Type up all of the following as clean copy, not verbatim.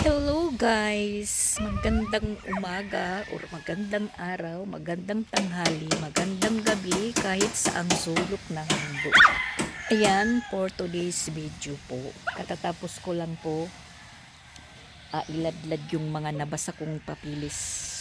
Hello guys! Magandang umaga or magandang araw, magandang tanghali, magandang gabi kahit saang sulok ng mundo. Ayan, for today's video po, katatapos ko lang po iladlad yung mga nabasa kong papilis.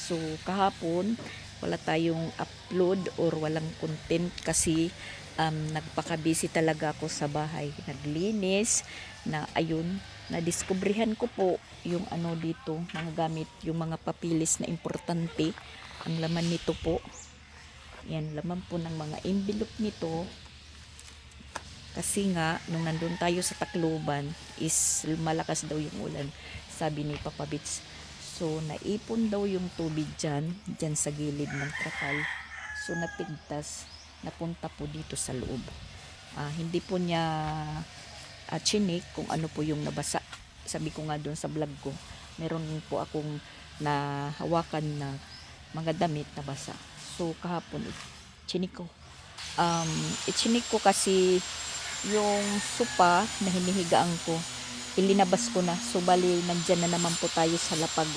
So kahapon wala tayong upload or walang content kasi nagpaka-busy talaga ako sa bahay. Naglinis na ayun, nadiskubrihan ko po yung ano dito, mga gamit, yung mga papilis na importante. Ang laman nito po, yan, laman po ng mga envelope nito. Kasi nga, nung nandun tayo sa Tacloban, is malakas daw yung ulan, sabi ni Papa Bits. So, naipon daw yung tubig dyan sa gilid ng trakal. So, napigtas, napunta po dito sa loob. Hindi po niya chinik kung ano po yung nabasa. Sabi ko nga doon sa vlog ko, meron po akong nahawakan na mga damit na basa. So, kahapon, chinik ko. Ichinik ko kasi yung sopa na hinihigaan ko, ilinabas ko na. So bali nandyan na naman po tayo sa lapag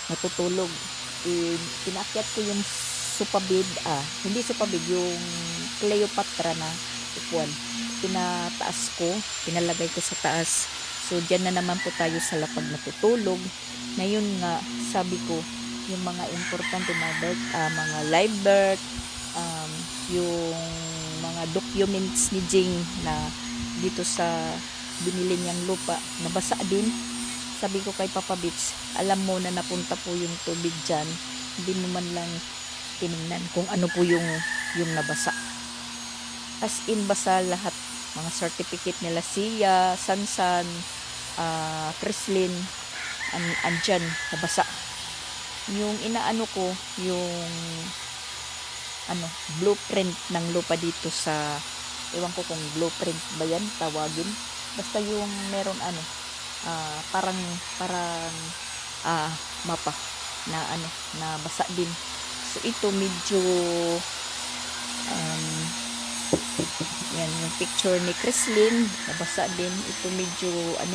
natutulog. Pinakyat ko yung sopa bed, hindi sopa bed, yung Cleopatra na upuan, pinataas ko, pinalagay ko sa taas. So dyan na naman po tayo sa lapag natutulog. Ngayon nga, sabi ko, yung mga importante na birth, mga live birth, yung mga documents ni Jing na dito sa binili niyang lupa, nabasa din. Sabi ko kay Papa Bits, alam mo na napunta po yung tubig dyan, hindi mo man lang tinignan kung ano po yung nabasa. As in, basa lahat. Mga certificate nila, Sia, Sansan, Crislin, andyan, nabasa. Yung inaano ko, yung blueprint ng lupa dito sa, ewan ko kung blueprint ba yan tawagin, basta yung meron parang mapa na na basa din. So ito medyo yan yung picture ni Crislin, nabasa din. Ito medyo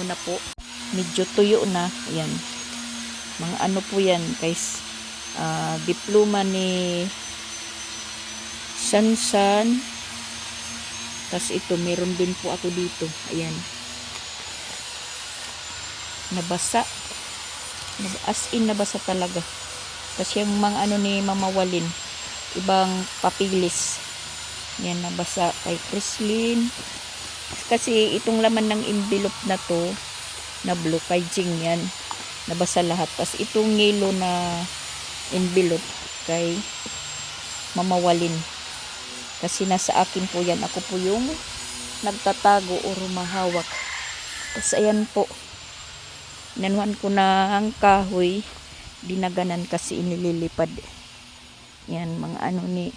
na po, medyo tuyo na. Yan, mga po yan guys, diploma ni Sansan. Tas ito, meron din po ako dito. Ayan. Nabasa. As in, nabasa talaga. Kasi yung mga ni Mama Walin, ibang papilis. Yan, nabasa kay Crislin. Kasi itong laman ng envelope na to, na blue, kay Jing yan. Nabasa lahat. Tas itong yellow na envelope, kay Mama Walin. Kasi nasa akin po yan. Ako po yung nagtatago o rumahawak. Tapos ayan po. Inanuhan ko na ang kahoy. Dinaganan kasi inililipad. Yan, mga ni.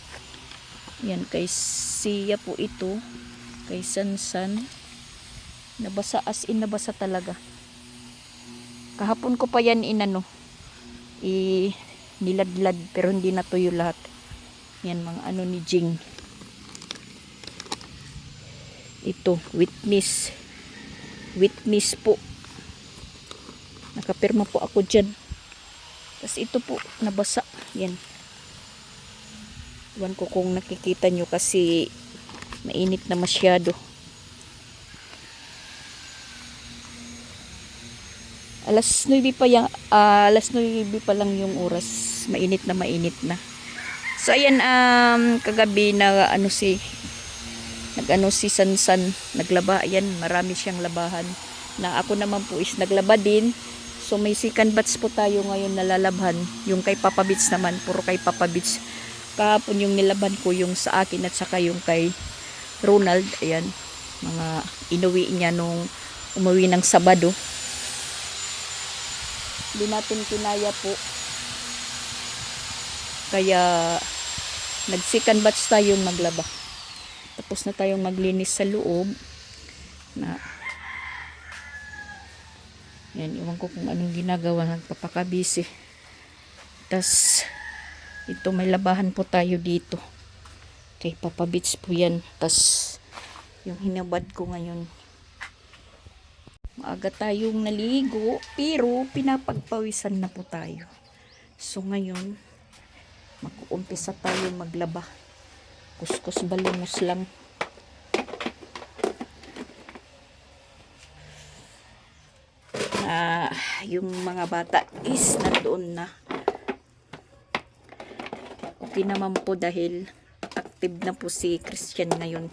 Yan, kay Sia po ito. Kay Sansan. Nabasa, as in nabasa talaga. Kahapon ko pa yan niladlad. Pero hindi natuyo lahat. Yan, mga ni Jing. Ito, witness po, nakapirma po ako dyan. Tapos ito po, nabasa. Yan, iwan ko kung nakikita nyo kasi mainit na masyado. Alas 9 pa lang yung oras. Mainit na. So ayan, kagabi na si Sansan naglaba. Ayan, marami siyang labahan. Na ako naman po is naglaba din. So may second batch po tayo ngayon nalalabhan. Yung kay Papa Bits naman, puro kay Papa Bits. Kahapon yung nilaban ko, yung sa akin at saka yung kay Ronald. Ayan, mga inuwi niya nung umuwi ng Sabado. Hindi natin kinaya po. Kaya nag-second batch tayong maglaba. Tapos na tayong maglinis sa loob. Yan, iwan ko kung anong ginagawa. Nagpapakabisi. Tas ito, may labahan po tayo dito. Kay Papa Bits po yan. Tas yung hinabad ko ngayon, Maaga tayong naligo, pero pinapagpawisan na po tayo. So ngayon, mag-uumpisa tayo maglaba. Kuskus balungos lang. Yung mga bata is nandoon na. Okay naman po dahil active na po si Christian ngayon.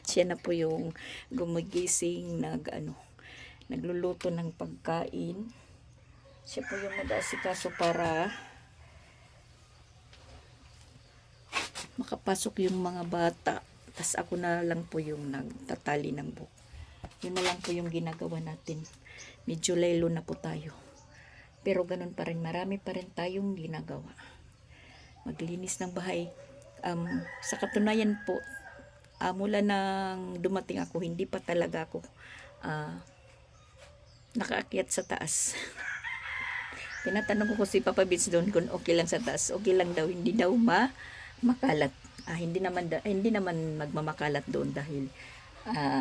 Siya na po yung gumigising, nagluluto ng pagkain. Siya po yung nag-aasikaso para makapasok yung mga bata. Tas ako na lang po yung nagtatali ng buhok. Yun na lang po yung ginagawa natin. Medyo lelo na po tayo. Pero ganun pa rin, marami pa rin tayong ginagawa. Maglinis ng bahay. Sa katunayan po, mula nang dumating ako, hindi pa talaga ako nakaakyat sa taas. Tinatanong ko si Papa Bits doon kung okay lang sa taas. Okay lang daw, hindi daw makalat. Hindi naman magmamakalat doon dahil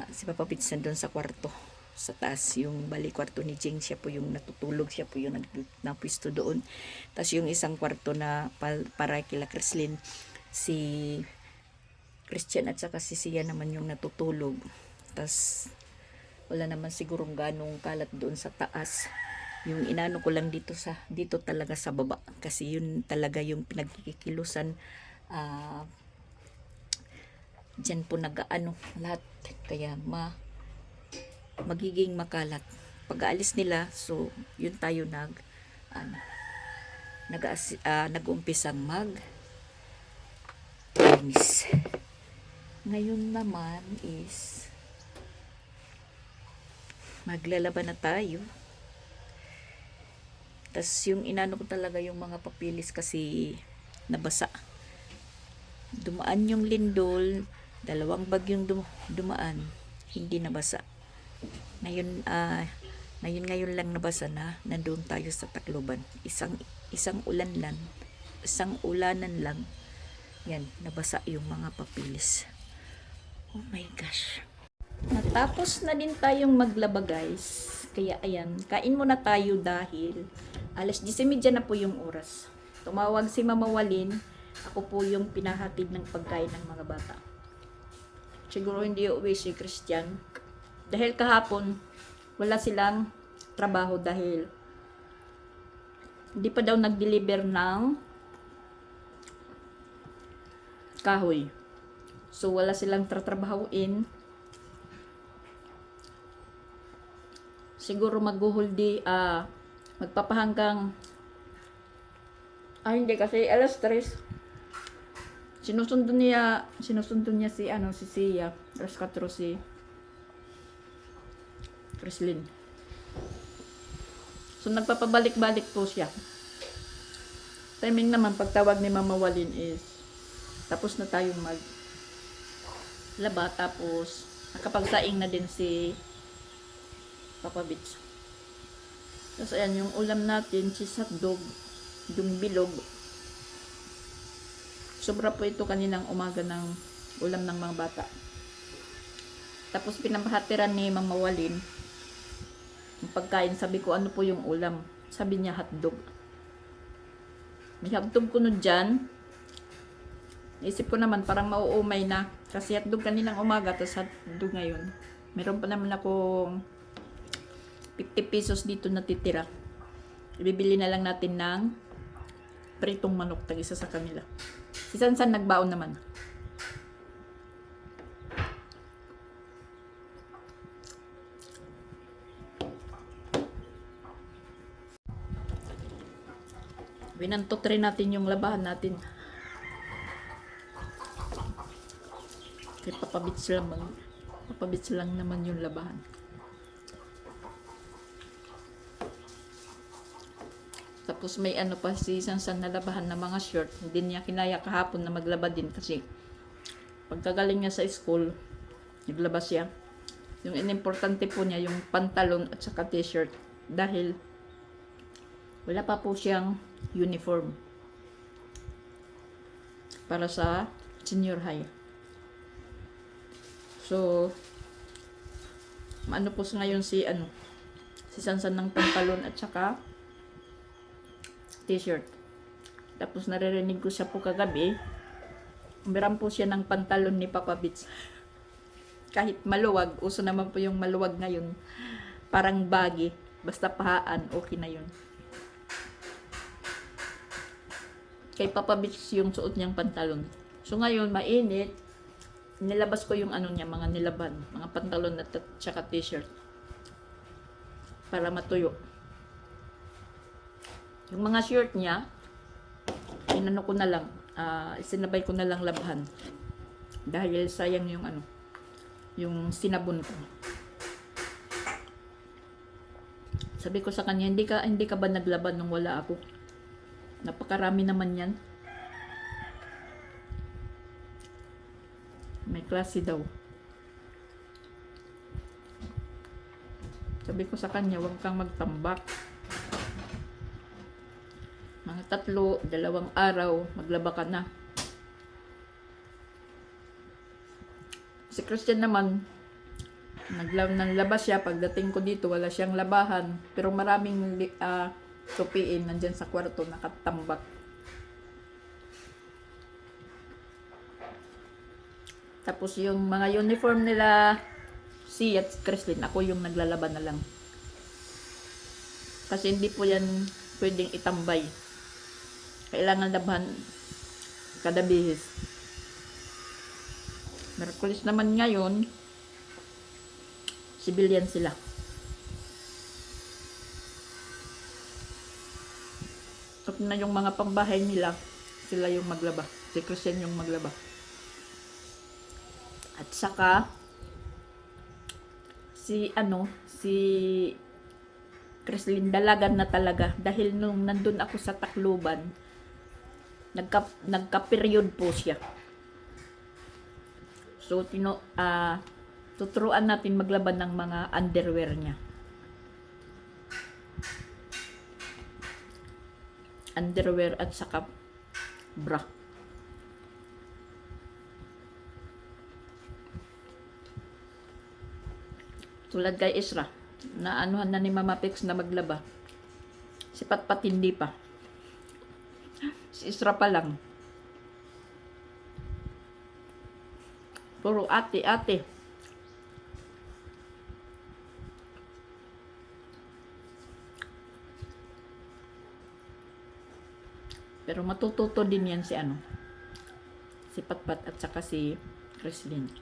si Papa Bits doon sa kwarto. Sa taas, yung bali kwarto ni Jing, siya po yung natutulog, siya po yung napwisto doon. Tapos yung isang kwarto na para kila Kreslin, si Christian at saka si Sia naman yung natutulog. Tapos wala naman sigurong ganong kalat doon sa taas. Yung inano ko lang dito talaga sa baba kasi yun talaga yung pinagkikilusan. Diyan po nag-aano lahat kaya magiging makalat. Pag-aalis nila, so yun tayo nag-umpisang linis. Ngayon naman is maglalaban na tayo. Tas yung inano ko talaga yung mga papilis kasi nabasa. Dumaan yung lindol, 2 bagyong dumaan, hindi nabasa. Ngayon lang nabasa na nandoon tayo sa Tacloban. Isang ulanan lang. Yan, nabasa yung mga papilis. Oh my gosh. Natapos na din tayong maglaba guys. Kaya ayan, kain muna tayo dahil 10:30 na po yung oras. Tumawag si Mama Walin. Ako po yung pinahatid ng pagkain ng mga bata. Siguro hindi uuwi si Christian. Dahil kahapon, wala silang trabaho dahil hindi pa daw nag-deliver ng kahoy. So, wala silang tatrabahuin. Siguro magpapahanggang hindi kasi 3:00. Sinusundo niya si Sia, 3:04 si Kreslin. So, nagpapabalik-balik po siya. Timing naman, pagtawag ni Mama Walin is tapos na tayong maglaba. Tapos, nakapagsaing na din si Papa Bits. Tapos, ayan, yung ulam natin, cheese hotdog, yung bilog. Sobra po ito kaninang umaga ng ulam ng mga bata. Tapos, pinapahatiran ni Mama Walin yung pagkain. Sabi ko, ano po yung ulam? Sabi niya, hotdog. May hotdog ko nun dyan. Isip ko naman, parang mauumay na. Kasi hotdog kaninang umaga, tapos hotdog ngayon. Meron pa naman akong 50 pesos dito natitira. Ibibili na lang natin ng pritong manok, tag-isa sa kanila. Si Sansan nagbaon naman. Binantot rin natin yung labahan natin. Kay papabits lang naman yung labahan. Tapos may pa si Sansan na labahan na mga short. Hindi niya kinaya kahapon na maglaba din kasi pagkagaling niya sa school, naglaba siya. Yung importante po niya yung pantalon at saka t-shirt dahil wala pa po siyang uniform para sa senior high. So, Maano po ngayon si si Sansan ng pantalon at saka t-shirt. Tapos naririnig ko siya po kagabi, umiram po siya ng pantalon ni Papa Bits. Kahit maluwag, uso naman po yung maluwag ngayon. Parang baggy, basta pahaan, okay na yun. Kay Papa Bits yung suot niyang pantalon. So ngayon, mainit, nilabas ko yung niya, mga nilaban, mga pantalon at saka t-shirt. Para matuyo. Yung mga shirt niya, inano ko na lang, isinabay ko na lang labhan. Dahil sayang yung yung sinabon ko. Sabi ko sa kanya, hindi ka ba naglaban nung wala ako? Napakarami naman yan. May klase daw. Sabi ko sa kanya, huwag kang magtambak. Mga 3, 2 araw, maglaba ka na. Si Christian naman, naglaba siya. Pagdating ko dito, wala siyang labahan. Pero maraming tupiin nandyan sa kwarto, nakatambak. Tapos yung mga uniform nila, si at Christine, ako yung naglalaban na lang. Kasi hindi po yan pwedeng itambay. Kailangan labahan kada bihis. Merkulis naman ngayon, civilian sila. So na yung mga pambahay nila, sila yung maglaba. Si Christian yung maglaba. At saka, si Chrislyn dalagan na talaga dahil nung nandun ako sa Tacloban, nagka-period po siya. So tuturuan natin maglaban ng mga underwear niya. Underwear at saka bra. Tulad kay Isra, na anuhan na ni Mama Pix na maglaba. Si Patpat hindi pa. Si Isra pa lang. Puro ate. Pero matututo din yan si Patpat at saka si Chrislyn.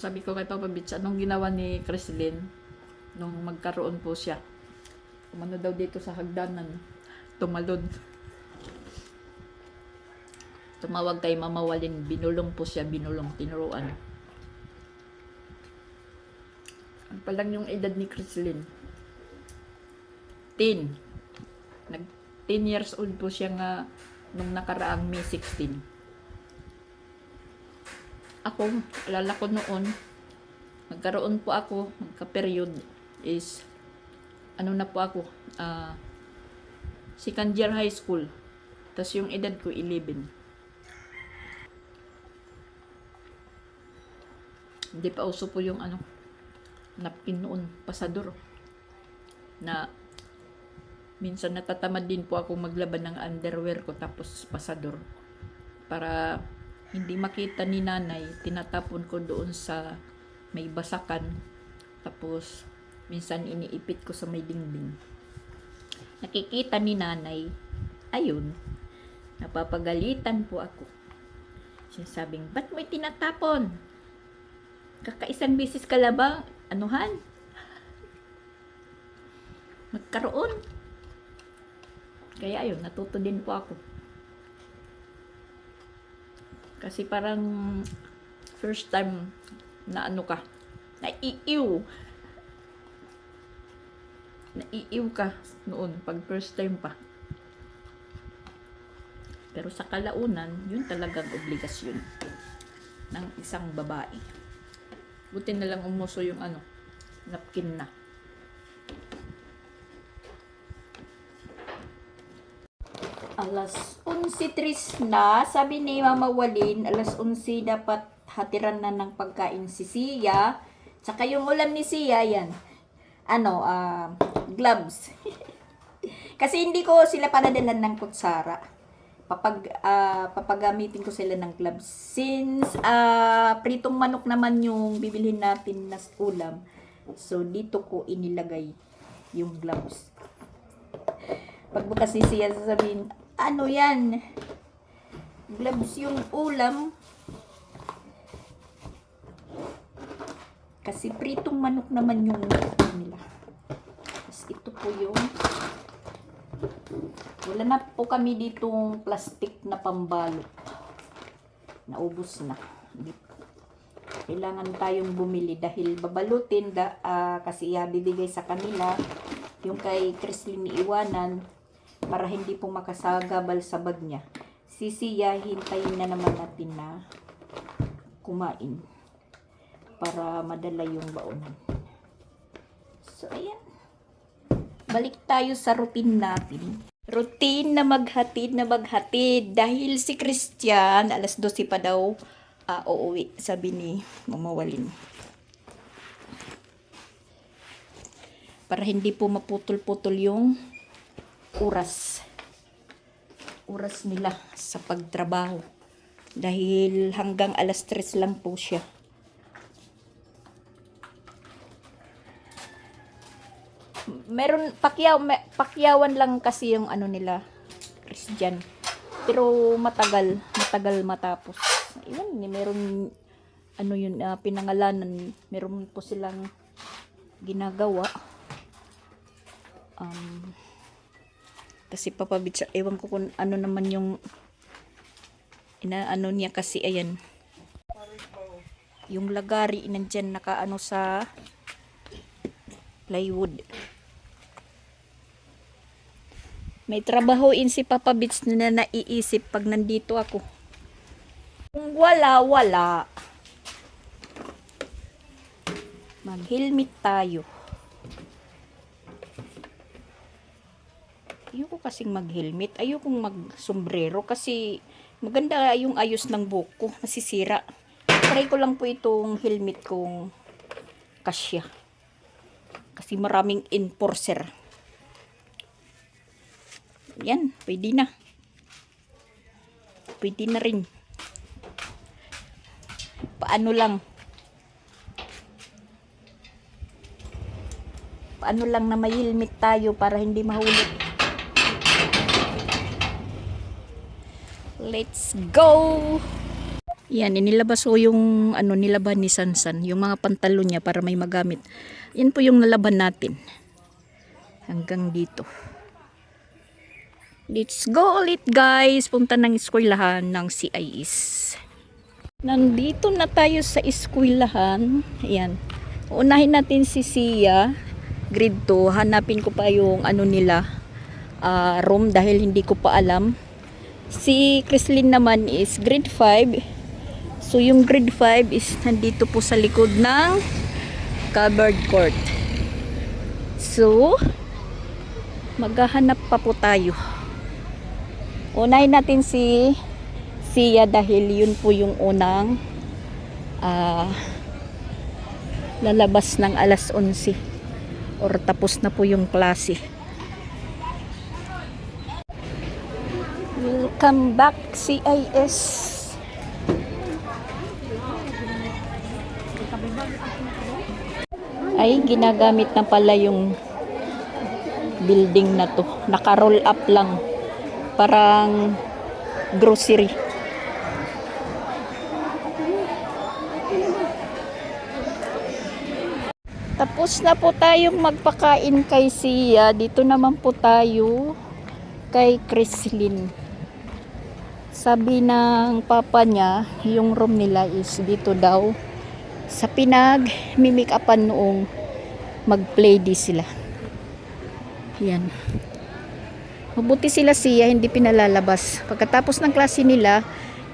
Sabi ko kay Papa Bits, anong ginawa ni Chrislyn nung magkaroon po siya? Umano daw dito sa hagdanan, tumalon. Tumawag kay Mama Walin, binulong po siya, tinuruan. Ano pa lang yung edad ni Chrislyn? 10. 10 years old po siya nga nung nakaraang May 16. Ako, alala ko noon, magkaroon po ako, magka-period is, na po ako, second year high school. Tapos yung edad ko, 11. Hindi pa uso po yung napkin noon, pasador. Na, minsan natatamad din po ako maglaban ng underwear ko, tapos pasador. Para hindi makita ni nanay, tinatapon ko doon sa may basakan. Tapos, minsan iniipit ko sa may dingding. Nakikita ni nanay, ayun, napapagalitan po ako. Sinasabing, ba't mo tinatapon? Kakaisang bisis ka labang, magkaroon. Kaya ayun, natuto din po ako. Kasi parang first time na naiiw ka noon pag first time pa. Pero sa kalaunan, yun talagang obligasyon ng isang babae. Buti na lang umuso yung napkin na. Alas 11:03 na, sabi ni Mama Walin, alas 11 dapat hatiran na ng pagkain si Sia. Tsaka yung ulam ni Sia, yan. Gloves. Kasi hindi ko sila panadalan ng kutsara. Papagamitin ko sila ng gloves. Since pritong manok naman yung bibilhin natin na ulam, so dito ko inilagay yung gloves. Pagbukas ni Sia, sasabihin, ano yan? Gloves yung ulam. Kasi pritong manok naman yung nila. Tapos ito po yung wala na po kami ditong plastic na pambalot. Naubos na. Kailangan tayong bumili dahil babalutin kasi bibigay sa kanila. Yung kay Chrislyn iwanan para hindi po makasagabal sa bag niya. Si Sia, hintayin na naman natin na kumain para madala yung baonan. So, ayan. Balik tayo sa routine natin. Routine na maghatid dahil si Christian alas 12 pa daw uuwi, sabi ni Mama Walin. Para hindi po maputol-putol yung oras nila sa pagtrabaho. Dahil hanggang alas 3 lang po siya. Meron pakyawan lang kasi yung nila Christian. Pero matagal matapos. Ayun, meron pinangalanan, meron po silang ginagawa. Kasi papabitsa, ewan ko kung ano naman yung inaano niya kasi ayan. Yung lagari nandyan nakaano sa plywood. May trabahoin si Papa Bits na naiisip pag nandito ako. Kung wala. Mag-helmet tayo. Ayoko kasing mag-helmet. Ayokong mag-sombrero kasi maganda yung ayos ng buhok ko. Masisira. Try ko lang po itong helmet kong kasya. Kasi maraming enforcer. Yan, pwede na. Pwede na rin. Paano lang na may helmet tayo para hindi mahulog. Let's go! Yan, inilabas ko yung nilaban ni Sansan, yung mga pantalon niya para may magamit. Yan po yung nalaban natin. Hanggang dito. Let's go ulit guys. Punta ng eskwelahan ng CIS. Nandito na tayo sa eskwelahan. Ayan. Unahin natin si Sia. Grade 2. Hanapin ko pa yung nila. Room dahil hindi ko pa alam. Si Chrislyn naman is grade 5. So yung grade 5 is nandito po sa likod ng covered court. So maghahanap pa po tayo. Unahin natin si Sia dahil yun po yung unang lalabas ng alas 11 or tapos na po yung klase. Welcome back CIS. Ay, ginagamit na pala yung building na to. Naka-roll up lang. Parang grocery. Tapos na po tayong magpakain kay Sia. Dito naman po tayo kay Chrislyn. Sabi ng papa niya, yung room nila is dito daw sa pinag-mimik-upan noong mag-play di sila. Yan. Mabuti sila Sia, hindi pinalalabas. Pagkatapos ng klase nila,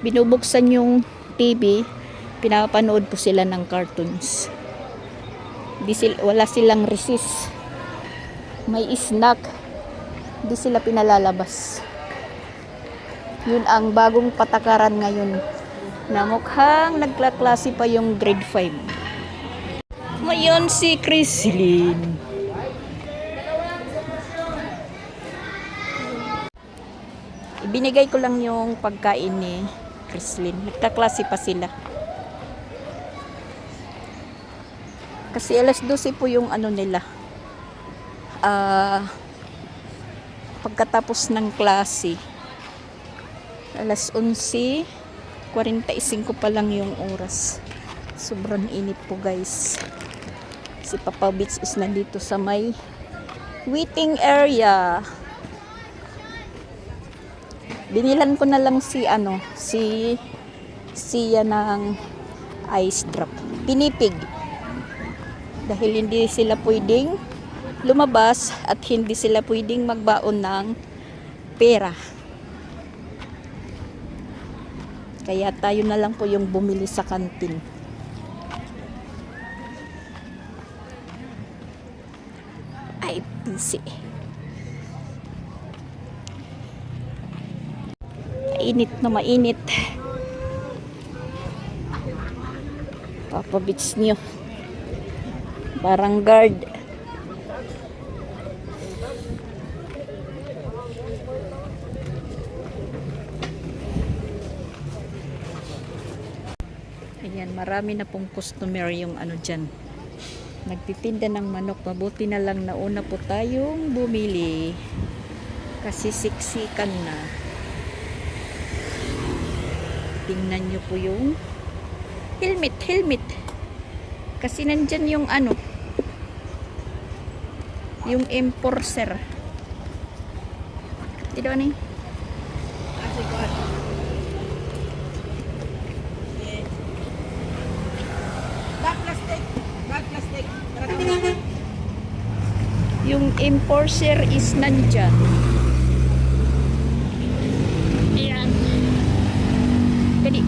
binubuksan yung TV, pinapanood po sila ng cartoons. Wala silang recess. May snack. Hindi sila pinalalabas. Yun ang bagong patakaran ngayon na mukhang nagklaklase pa yung grade 5. Ngayon si Chrislyn. Ibinigay ko lang yung pagkain ni Chrislyn. Nagkaklase pa sila. Kasi alas 12 po yung ano nila. Pagkatapos ng klase. Alas 11:45 pa lang yung oras. Sobrang init po guys. Si Papa Beach is nandito sa may waiting area. Binilan ko na lang si siya ng ice drop. Pinipig. Dahil hindi sila pwedeng lumabas at hindi sila pwedeng magbaon ng pera. Kaya tayo na lang po yung bumili sa kantin. Ay, busy. Mainit na mainit. Papa Beach nyo. Parang guard. Ayan, marami na pong customer yung ano dyan. Nagtitinda ng manok. Mabuti na lang nauna po tayong bumili. Kasi siksikan na. Tingnan nyo po yung helmet. Kasi nandyan yung yung enforcer. Ito ano yung enforcer is nandyan. Ayan. Dali.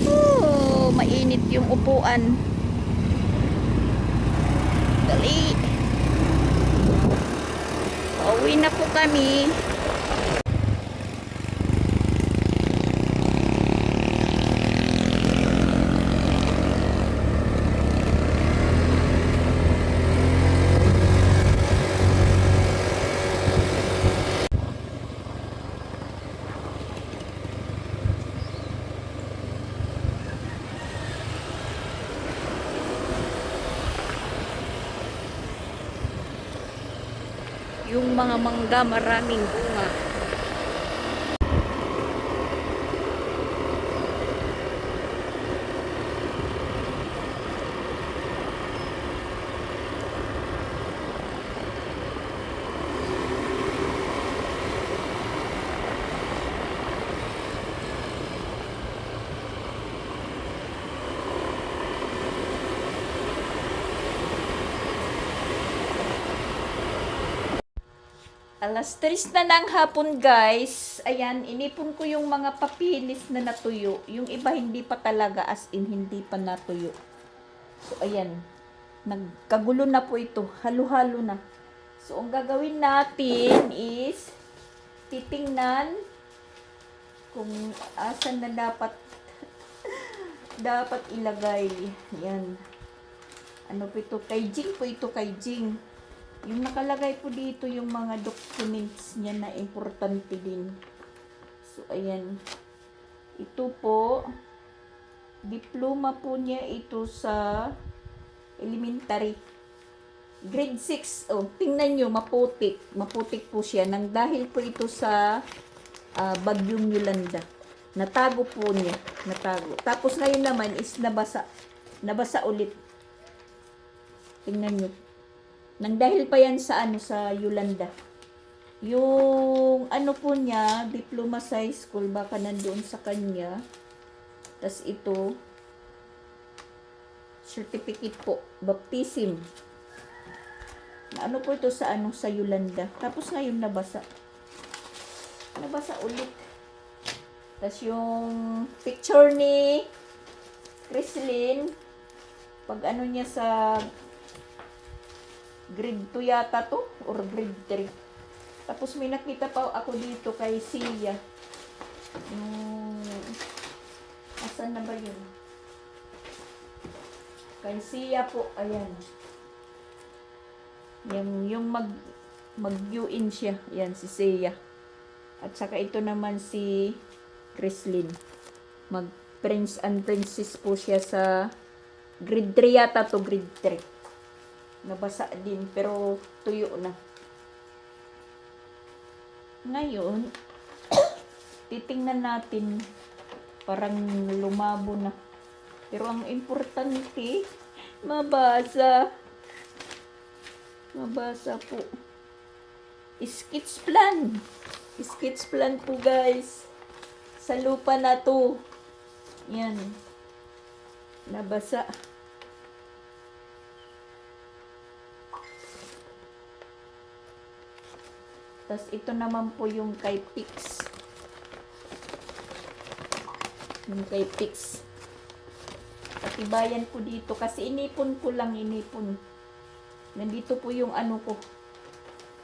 Oh, mainit yung upuan. Dali. Pauwi na po kami. Yung mga mangga maraming bunga. Alas 3 na ng hapon guys. Ayan, inipon ko yung mga papilis na natuyo. Yung iba hindi pa talaga, as in hindi pa natuyo. So ayan, nagkagulo na po ito. Halo-halo na. So ang gagawin natin is titingnan kung asan na dapat dapat ilagay. Ayan. Ano po ito? Kay Jing po ito, kay Jing. Yung nakalagay po dito yung mga documents niya na importante din. So, ayan. Ito po, diploma po niya ito sa elementary. Grade 6. Oh, tingnan nyo, maputik. Maputik po siya. Nang dahil po ito sa Bagyong Yolanda. Natago po niya. Natago. Tapos ngayon naman is nabasa. Nabasa ulit. Tingnan nyo. Nang dahil pa yan sa sa Yolanda. Yung po niya, diploma sa high school, baka nandoon sa kanya. Tas ito, certificate po, baptism. Na po ito sa sa Yolanda. Tapos ngayon nabasa. Nabasa ulit. Tas yung picture ni Chrislyn, pag niya sa grade 2 yata to, or grade 3. Tapos may nakita pa ako dito kay Sia. Yung, asan na ba yun? Kay Sia po, ayan. Yung mag-U-in siya. Ayan, si Sia. At saka ito naman si Chrislyn. Mag-Prince and Princess po siya sa grade 3 yata to, grade 3. Nabasa din, pero tuyo na. Ngayon, titingnan natin, parang lumabo na. Pero ang importante, mabasa. Mabasa po. Sketch plan. Sketch plan po guys. Sa lupa na to. Yan. Nabasa. Tapos ito naman po yung kay Pix. Yung kay Pix. Patibayan ko dito kasi inipon ko lang, inipon. Nandito po yung ano ko.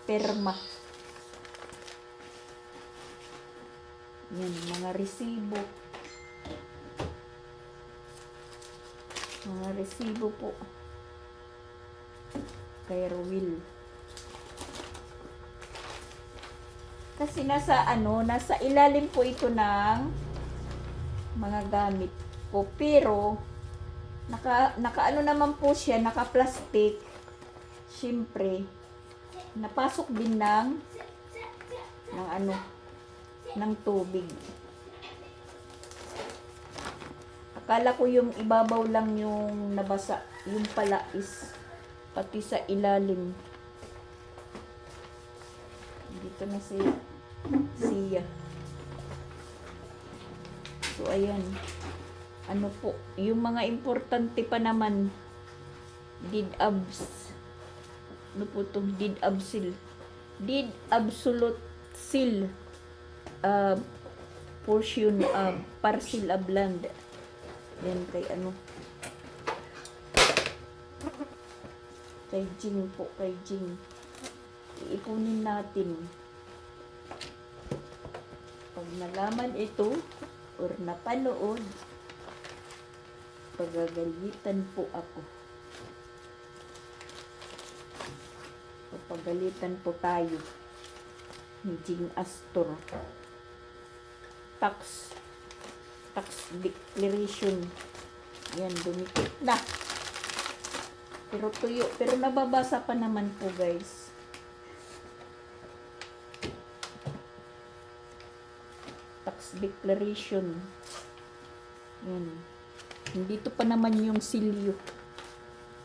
Perma. Yan, mga resibo. Mga resibo po. Kay Rowil. Kasi nasa ilalim po ito ng mga gamit ko. Pero, naka ano naman po siya, naka-plastic. Siyempre, napasok din ng tubig. Akala ko yung ibabaw lang yung nabasa. Yung pala is pati sa ilalim. Dito na siya. So, ayan. Ano po, yung mga importante pa naman, deed abs. Ano po itong deed absil? Deed absolute seal. Portion of parcel of land. Yan kay kay Jing po, kay Jing. Iipunin natin. Pag nalaman ito or napanood, pagagalitan po ako. Pagagalitan po tayo ni Jing Astor. Tax declaration. Yan, dumikit na. Pero tuyo. Pero nababasa pa naman po guys. Tax declaration. Yan. Dito pa naman yung silyo.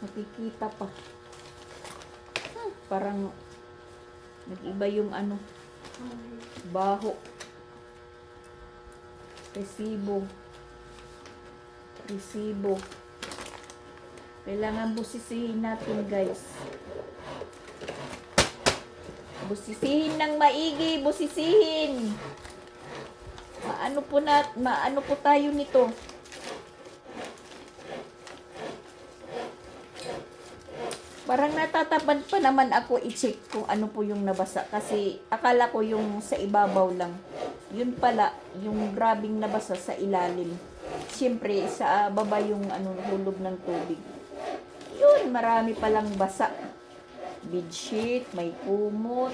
Nakikita pa. Parang nag-iba yung baho. Resibo. Kailangan busisihin natin guys. Busisihin ng maigi, busisihin. Maano po tayo nito. Parang natatabad pa naman ako i-check kung ano po yung nabasa. Kasi akala ko yung sa ibabaw lang. Yun pala, yung grabing nabasa sa ilalim. Siyempre, sa baba yung hulog ng tubig. Yun, marami palang basa. Bedsheet, may kumot.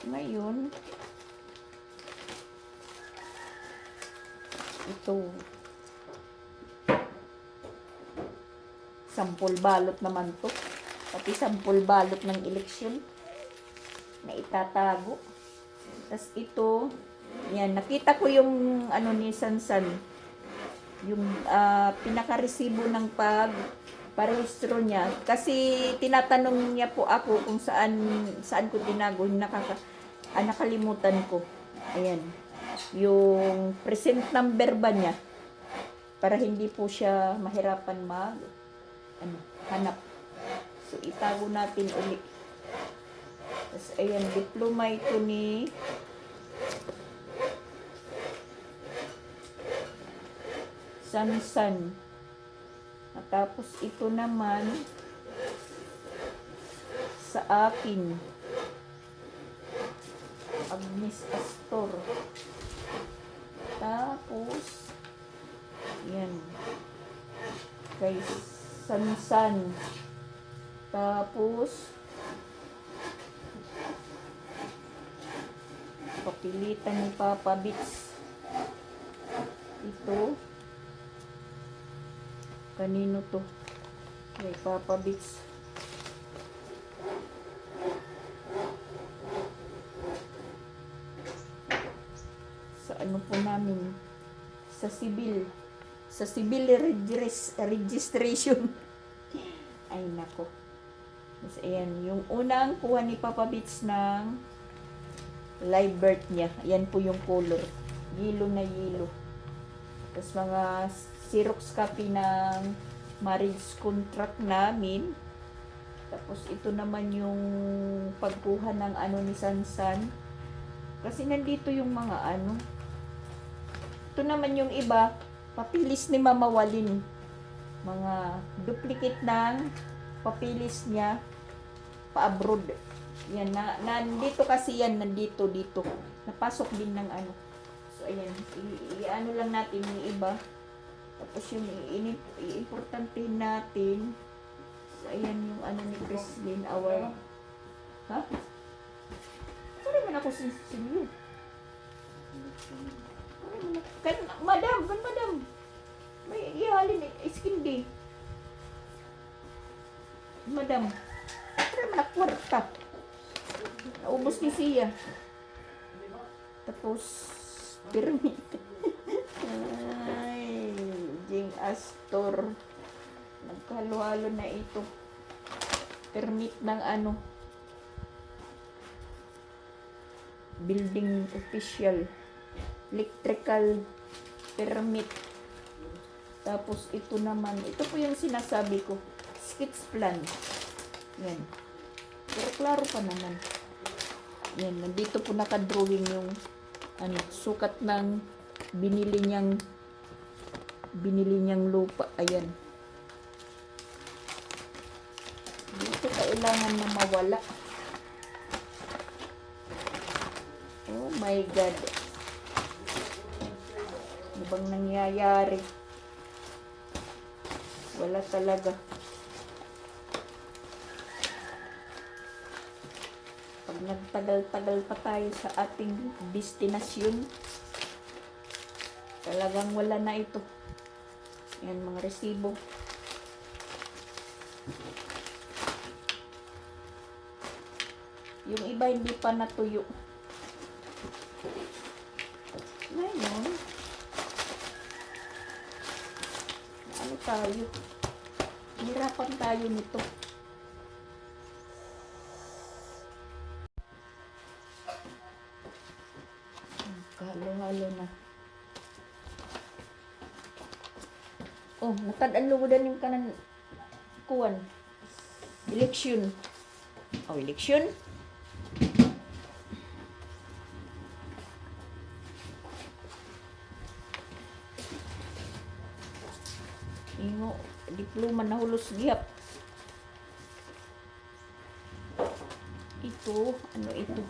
Ngayon, ito. Sampol balot naman to. Pati sampol balot ng eleksyon na itatago. Tapos ito, yan, nakita ko yung ni Sansan, yung pinaka-resibo ng parehistro niya. Kasi tinatanong niya po ako kung saan ko tinago, nakalimutan ko. Ayan, yung present number ba niya, para hindi po siya mahirapan hanap. So, itago natin ulit. Tapos, ayan, diploma ito ni Sansan. At tapos, ito naman, sa akin. Agnes Astor. Tapos, yan. Kay Sansan. Tapos, papilitan ni Papa Bits. Ito. Kanino to? Kay Papa Bits. Sa ano po namin? Sa civil. Sa civil registration. Ay nako. Tapos ayan, yung unang kuha ni Papa Bits ng live birth niya. Ayan po yung color. Yellow na yellow. Tapos mga Xerox copy ng marriage contract namin. Tapos ito naman yung pagkuha ng ano ni Sansan. Kasi nandito yung mga ano. Ito naman yung iba, papilis ni Mama Walin. Mga duplicate ng papilis niya pa-abroad. Yan, nandito kasi yan, nandito, dito. Napasok din ng ano. So, ayan, i-ano lang natin yung iba. Tapos yung i-importante natin. So, ayan yung ano ni Chrislyn, our... Ha? Sorry man ako sinyo. Madam, madam. May ihalin, skin day. Madam. Sorry man ako kwarta. Naubos ni siya. Tapos, permit. Ay, Jing Astor. Nagkahalo-halo na ito. Permit ng ano. Building official. Electrical permit. Tapos, ito naman. Ito po yung sinasabi ko. Sketch plan. Yan. Pero klaro pa naman. Yan, nandito po nakadrawing yung ano, sukat ng binili niyang lupa. Ayan. Dito kailangan na mawala. Oh my God. Ano bang nangyayari? Wala talaga. Pag nagtagal-tagal pa tayo sa ating destinasyon, talagang wala na ito. Yan, mga resibo. Yung iba hindi pa natuyo. Ngayon, ano tayo? Hirapan tayo nito. Halo-halo na. Oh, nakadalodan yung kanan kuwan. Election. Oh, election. Ingo, diploma na hulos gihap. Ito, ano ito?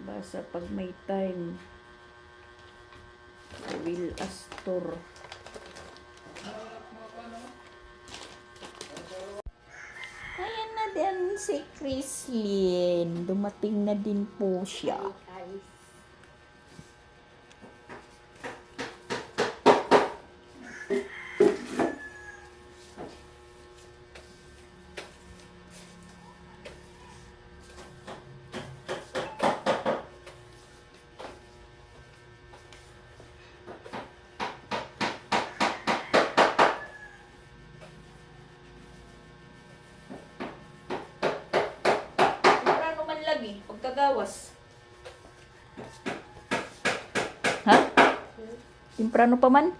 Basa pag may time. Will Astor. Ayan na din si Chrislyn. Dumating na din po siya. Ano man lagi, pagkagawas. Ha? Temprano pa man?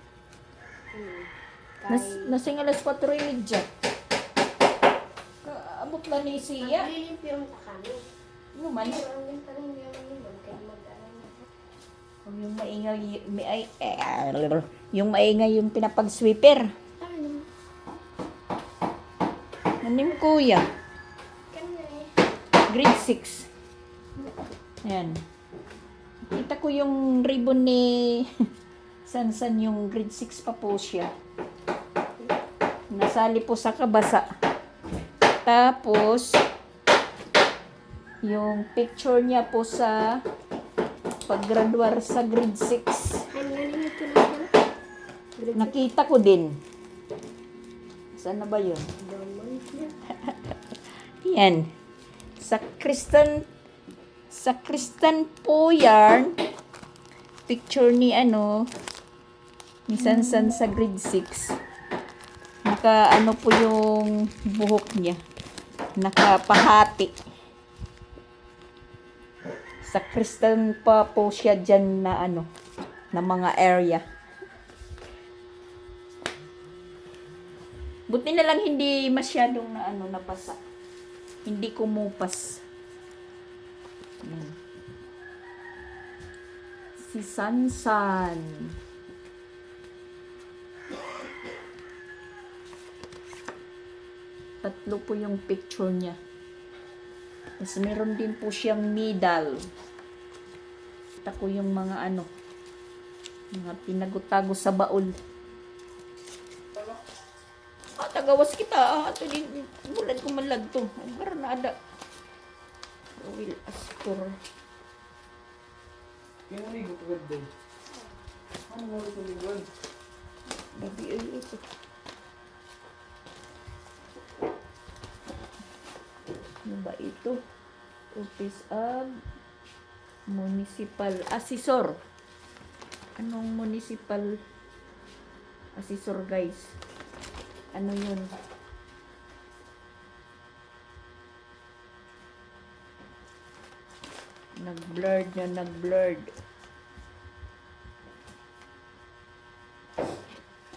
Nasing alas 4:30. Abot ba ni siya? Maglilimpyo pa kami. Ano man? Pero ang ganda rin naman kaya mag-aral na. Yung maingay, yung maingay yung pinapag-sweeper. Ano? Nanim kuya. Kanya eh. Grade 6. Ayan. Kita ko yung ribbon ni Sansan, yung grade 6 pa po siya. Nasali po sa kabasa. Tapos, yung picture niya po sa pag-graduar sa grade 6. Ang galing ito na siya. Nakita ko din. Saan na ba yun? Daman niya. Yan. Sa Kristen po yarn. Picture ni ni Sansan sa grade 6. Naka po yung buhok niya. Nakapahati. Sa Kristen pa po siya dyan na na mga area. Buti na lang hindi masyadong na napasa. Hindi kumupas. Si Sansan. Tatlo po yung picture niya. Tapos meron din po siyang medal. Kita ko yung mga mga pinagutago sa baul. Tagawas kita. Ito din, bulan ko malag to. Ang karanada. Will Astor. Yung ligo ko ganda. Ano mo ito ligon? Baby, ay ito. Ano ba ito? Office of Municipal Assessor. Anong Municipal Assessor, guys? Ano yun? Nag-blurred na nag-blurred.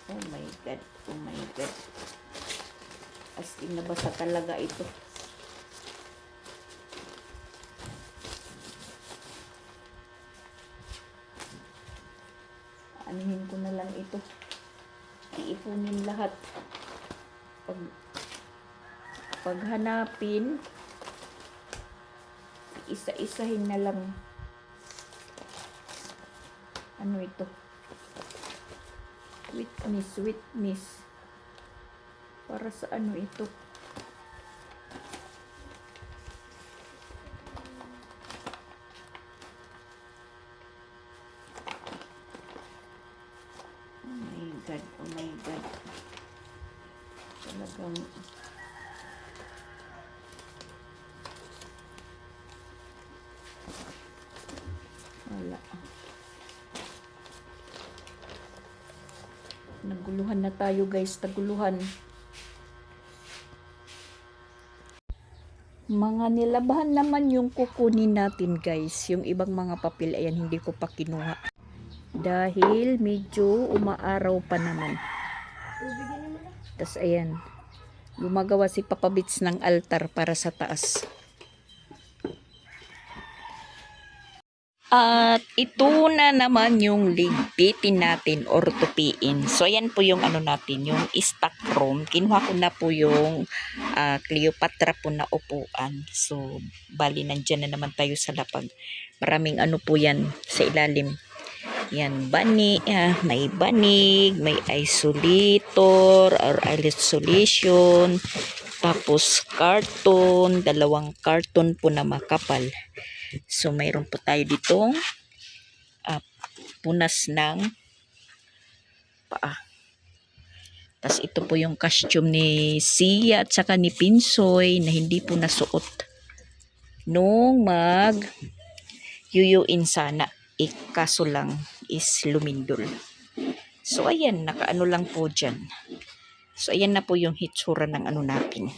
Oh my God. Oh my God. As in, nabasa talaga ito. Anuhin ko na lang ito. Iipunin lahat. Paghanapin, isa-isahin na lang. Ano ito? Witness. Para sa ito? Oh my God. Talagang wala. Naguluhan na tayo, guys. Naguluhan. Mga nilabahan naman yung kukunin natin, guys. Yung ibang mga papel, ayan, hindi ko pa kinuha. Dahil medyo umaaraw pa naman. Tapos ayan, gumagawa si Papa Bits ng altar para sa taas. At ito na naman yung ligpitin natin or tupiin. So ayan po yung natin, yung stock room. Kinuha ko na po yung Cleopatra po na upuan. So bali nandyan na naman tayo sa lapag. Maraming po yan sa ilalim. Yan, may banig, may isolator or isolation, tapos carton, 2 carton po na makapal. So, mayroon po tayo ditong punas ng paa. Tapos, ito po yung costume ni Sia at saka ni Pinsoy na hindi po nasuot nung yuyuin sana. Kaso lang is lumindol. So, ayan, nakaano lang po dyan. So, ayan na po yung hitsura ng natin.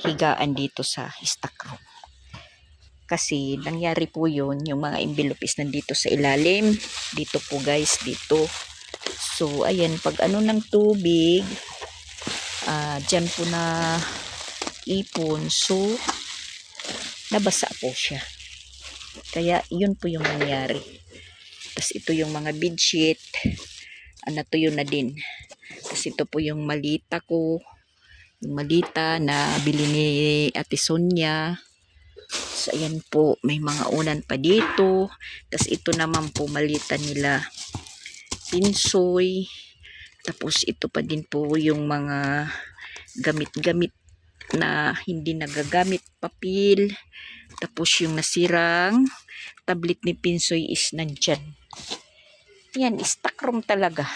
Higaan dito sa stock room. Kasi, nangyari po yun, yung mga envelope is nandito sa ilalim. Dito po, guys, dito. So, ayan, pag ng tubig, dyan po na nag-ipon. So, nabasa po siya. Kaya, yun po yung nangyari. Tapos, ito yung mga bedsheet. Natuyo na din. Tapos, ito po yung malita ko. Yung malita na bili ni Ate Sonia. So, ayan po. May mga unan pa dito. Tapos, ito naman po malita nila Pinsoy. Tapos, ito pa din po yung mga gamit-gamit na hindi nagagamit, papel. Tapos yung nasirang tablet ni Pinsoy is nandyan. Yan, stock room talaga.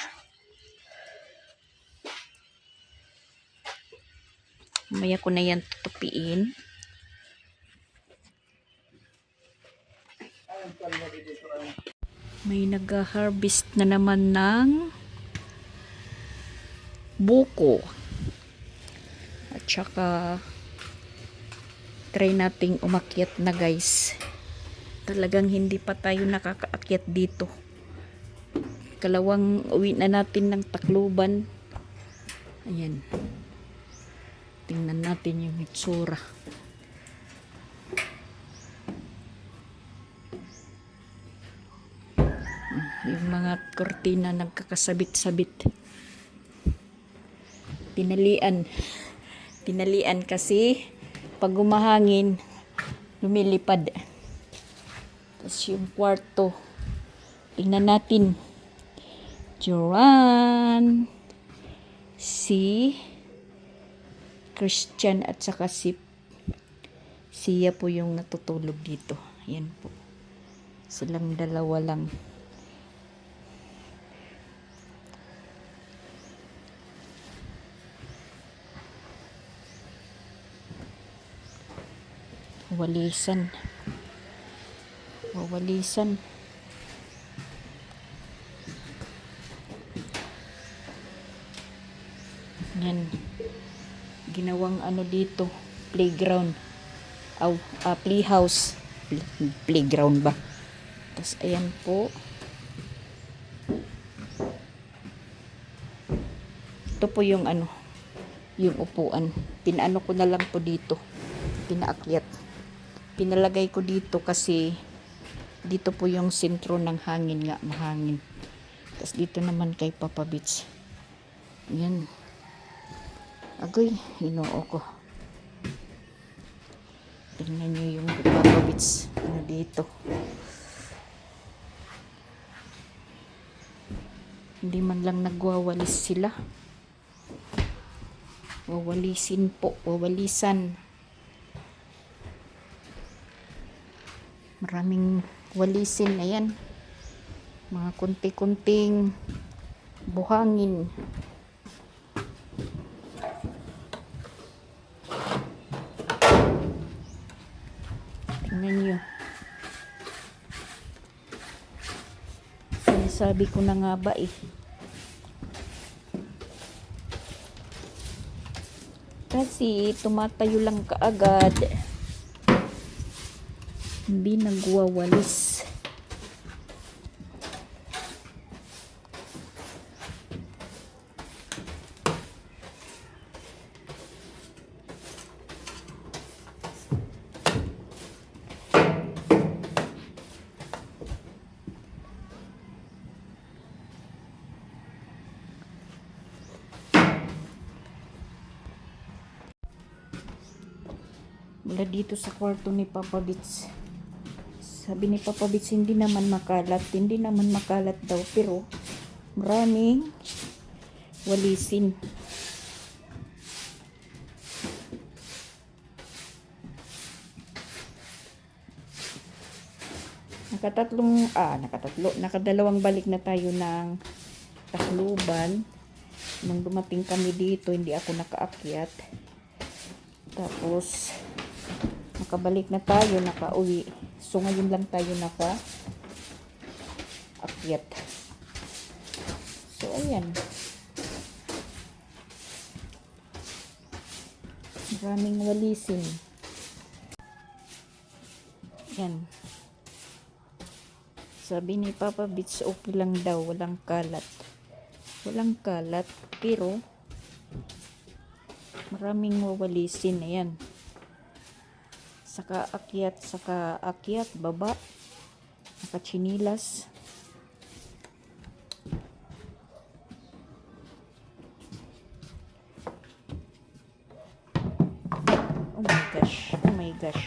Mamaya ko na yan tutupiin. May nag-harvest na naman ng buko. At saka try nating umakyat na guys. Talagang hindi pa tayo nakakaakyat dito. Kalawang uwi na natin ng Tacloban. Ayan. Tingnan natin yung itsura. Yung mga kortina nagkakasabit-sabit. Tinalian kasi pag umahangin lumilipad. Tapos yung kwarto, tingnan natin. Joran, si Christian at saka siya po yung natutulog dito. Yan po. Silang dalawa lang. Wawalisan. Yan. Ginawang ano dito, playground. Playhouse. Playground ba? Tapos ayan po. Ito po yung ano, yung upuan. Pinaano ko na lang po dito. Pinaakyat. Pinalagay ko dito kasi dito po yung sentro ng hangin nga, mahangin. Tapos dito naman kay Papa Beach. Yan. Agoy, hinoo ko. Tingnan nyo yung Papa Beach. Ano dito. Hindi man lang nagwawalis sila. Wawalisin po. Wawalisan. Maraming walisin. Ayan. Mga kunti-kunting buhangin. Tingnan nyo. Sinasabi ko na nga ba eh. Kasi tumatayo lang kaagad. Hindi nagwawalis. Mula dito sa kwarto ni Papa Beach. Sabi ni Papa Beach, hindi naman makalat daw, pero maraming walisin. Nakadalawang balik na tayo ng Tacloban. Nung dumating kami dito, hindi ako nakaakyat. Tapos, nakabalik na tayo, nakauwi. So, ngayon lang tayo naka-akyat. So, ayan. Maraming walisin. Yan. Sabi ni Papa Beach, okay lang daw, walang kalat. Walang kalat, pero Maraming wawalisin. Ayan. Saka akyat, baba. Nakachinilas. Oh my gosh. Oh my gosh.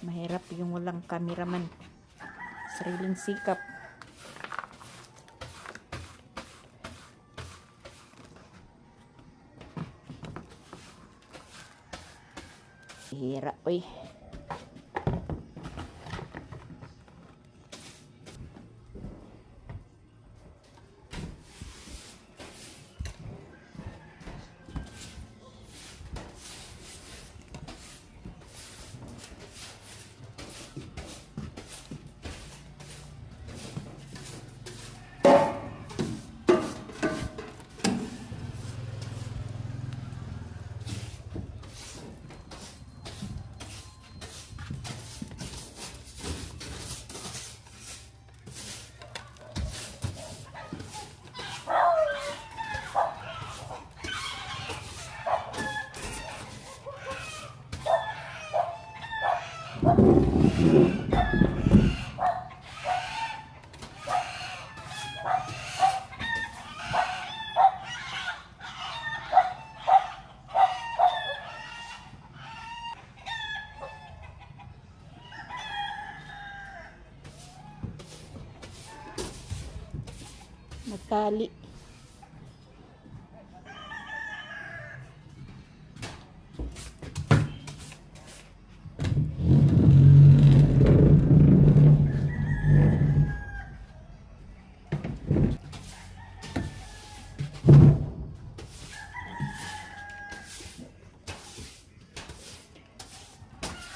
Mahirap yung walang cameraman. Sariling sikap. Hira, oy. Natali.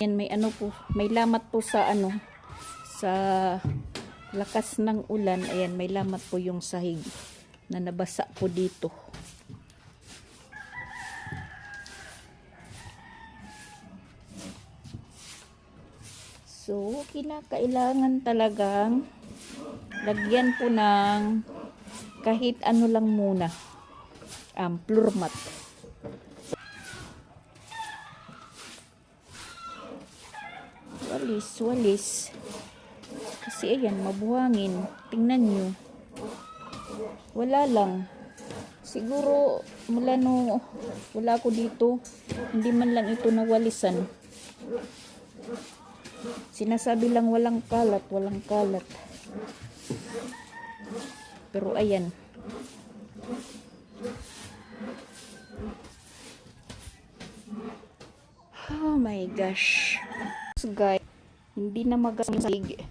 Yan, may ano po, may lamat po sa ano, sa lakas ng ulan. Ayan, may lamat po yung sahig na nabasa po dito. So, kinakailangan talagang lagyan po ng kahit ano lang muna, floor mat. Walis. Kasi ayan, mabuhangin. Tingnan nyo. Wala lang. Siguro, mula no, wala ko dito. Hindi man lang ito nawalisan. Sinasabi lang walang kalat. Pero ayan. Oh my gosh. Guys, hindi na magasig.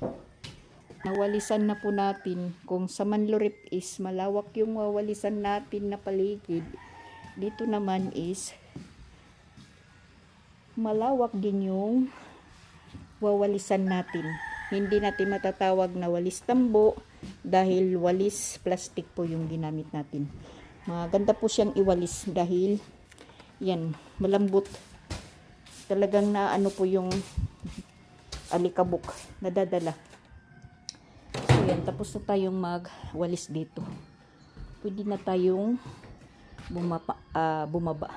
Nawalisan na po natin. Kung sa Manlurip is malawak yung wawalisan natin na paligid, dito naman is malawak din yung wawalisan natin. Hindi natin matatawag na walis tambo dahil walis plastic po yung ginamit natin. Maganda po siyang iwalis dahil yan, malambot. Talagang na ano po yung alikabok nadadala. So yan, tapos na tayong magwalis dito. Pwede na tayong bumaba.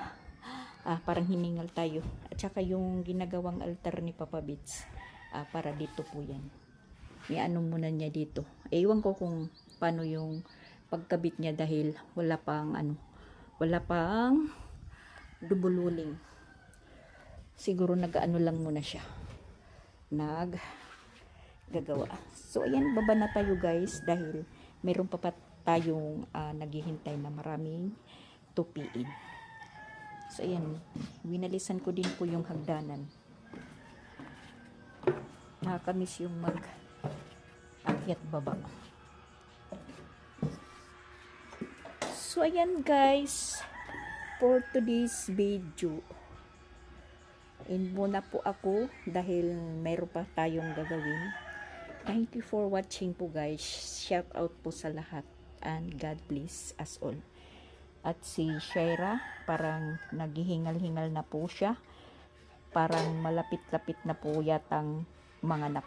Parang hiningal tayo. At saka yung ginagawang altar ni Papa Bits, para dito po yan. May ano muna niya dito. Ewan ko kung paano yung pagkabit niya dahil wala pang dubululing. Siguro nag-ano lang muna siya. Naggagawa. So ayan, baba na tayo guys dahil mayroon pa tayong naghihintay na maraming tupiin. So ayan, winalisan ko din po yung hagdanan. Nakakamiss yung akyat baba. So ayan guys, for today's video, muna po ako dahil mayroon pa tayong gagawin. Thank you for watching po guys. Shout out po sa lahat and God bless us all. At si Shaira, parang naghihingal-hingal na po siya. Parang malapit-lapit na po yatang manganak.